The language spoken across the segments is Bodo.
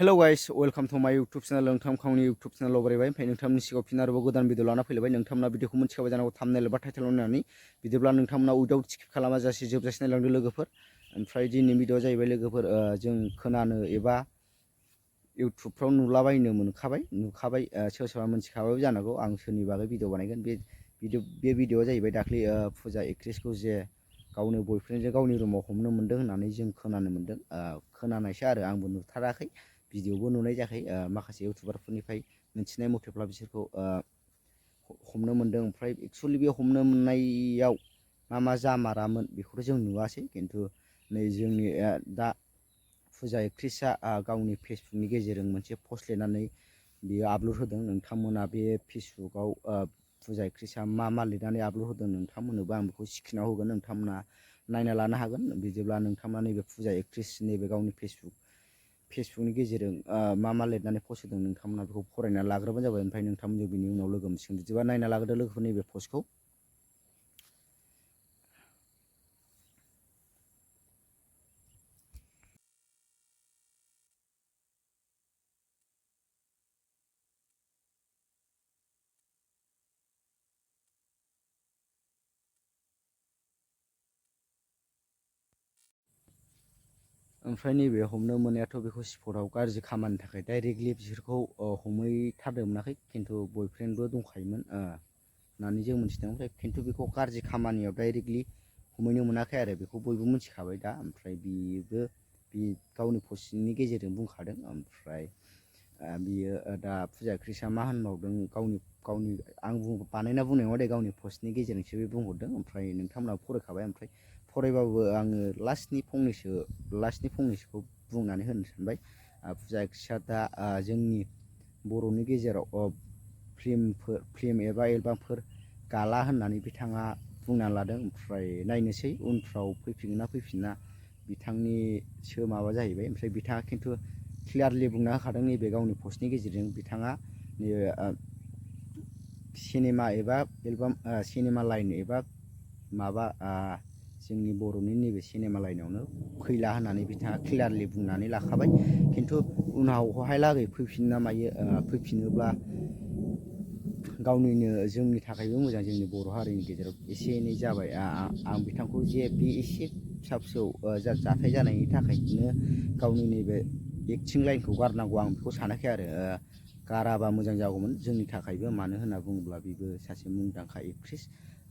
हेलो गाइस वेलकाम टू माय यूट्यूब चैनल नोंथांमोननि यूट्यूब चैनलाव बरायबाय ओमफ्राय नोंथांमोननि सिगाङाव फिन आरोबाव गोदान भिडिअ लाना फैलायबाय नोंथांमोना भिडिअखौ मोनथिखाबाय जानांगौ थाम्बनेल एबा टाइटेल होननानै बिदिब्ला नोंथांमोना उइदाउट स्किप खालामाजासे जोबजासे नायलांदो लोगोफोर। ओमफ्राय दिनैनि भिडिअआ जाहैबाय लोगोफोर जों खोनानो एबा इउट्युबफ्राव नुलाबायनो नुखाबाय सोरबा सोरबा मोनथिखाबायबो जानांगौ आं सोरनि बागै भिडिअ बानायगोन बे भिडिअआ जाहैबाय दाख्लै फुजा एक्ट्रेसखौ जे गावनो बयफ्रेन्डजों गावनि रुमाव हमनो मोन्दों होननानै जों खोनानो मोन्दों। खोनानायसो आरो आंबो नुथाराखै भिडिअबो नुनाय जायाखै। माखासे इउटुबारफोरनिफ्राय मिथिनाय मथेब्ला बिसोरखौ हमनो मोन्दों। ओमफ्राय एक्सुवेलि बे हमनो मोननायाव मा जामारामोन बेखौथ' जों नुवासै, खिन्थु नै जोंनि दा फुजा एक्ट्रेसआ गावनि फेसबुकनि गेजेरजों मोनसे पस्ट लिरनानै बियो आपल'ड होदों। नोंथांमोना बे फेसबुकआव फुजा एक्ट्रेसआ मा लिरनानै आपल'ड होदों नोंथांमोननोबो आं बेखौ स्क्रिनाव होगोन, नोंथांमोना नायना लानो हागोन। बिदिब्ला नोंथांमोना नैबे फुजा एक्ट्रेस नैबे गावनि फेसबुकनि गेजेरजों मा लिरनानै पस्ट होदों नोंथांमोना बेखौ फरायनानै लाग्रोबानो जाबाय। ओमफ्राय नोंथांमोनजों बिनि उनाव लोगो मोनसिगोन। बिदिबा नायना लाग्रोदो लोगोफोर नैबे पस्टखौ। ओमफ्राय नैबे हमनो मोननायाथ' बेखौ स्पटआव गाज्रि खामानिनि थाखाय डाइरेक्टलि बिसोरखौ हमहैथारनो मोनाखै, खिन्थु बयफ्रेन्डबो दंखायोमोन होननानै जों मिथिदों। ओमफ्राय खिन्थु बेखौ गाज्रि खामानियाव डाइरेक्टलि हमहैनो मोनाखै आरो बेखौ बयबो मिथिखाबाय दा। ओमफ्राय बे गावनि पस्टनि गेजेरजों बुंखादों। ओमफ्राय बियो दा फुजा एक्ट्रेसआ मा होनबावदों गावनि आं बानायना बुंनाय नङा दे, गावनि पस्टनि गेजेरजोंसो बे बुंहरदों। ओमफ्राय नोंथांमोनहा फरायखाबाय। ओमफ्राय फरायबाबो आङो लास्टनि फंनैसोखौ बुंनानै होनो सानबाय। फुजा एक्ट्रेसआ दा जोंनि बर'नि गेजेराव फिल्म एबा एलबामफोर गाला होननानै बिथाङा बुंना लादों। ओमफ्राय नायनोसै उनफ्राव फैफिनगोन ना फैफिना बिथांनिसो माबा जाहैबाय। ओमफ्राय बिथाङा खिन्थु क्लियारलि बुंना होखादों नैबे गावनि पस्टनि गेजेरजों बिथाङा नैबे सिनेमा एबा एलबाम सिनेमा लाइन एबा माबा जोंनि बर'नि नैबे सिनेमा लाइनावनो फैला होननानै बिथाङा क्लियारलि बुंनानै लाखाबाय। खिन्थु उनावहायलागै फैफिनो ना मायो, फैफिनोब्ला जोंनि थाखायबो मोजां, जोंनि बर' हारिनि गेजेराव एसे एनै जाबाय। आं बिथांखौ जे बे एसे फिसा फिसौ जाथाय जानायनि थाखायनो गावनि नैबे एक्टिं लाइनखौ गारनांगौ आं बेखौ सानाखै आरो। गाराबा मोजां जागौमोन जोंनि थाखायबो, मानो होनना बुङोब्ला बेबो सासे मुंदांखा एक्ट्रेस।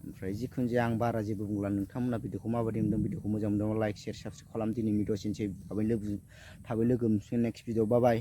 ओमफ्राय जिखुनु जाया आं बारा जेबो बुंला। नोंथांमोना भिडिअखौ माबायदि मोनदों, भिडिअखौ मोजां मोनदोंबा लाइक शेयार साबस्क्राइब खालाम। दिनै भिडिअ' सिनसै थाबै लोगो मोनसिगोन नेक्स्ट भिडिअ। बाय बाय।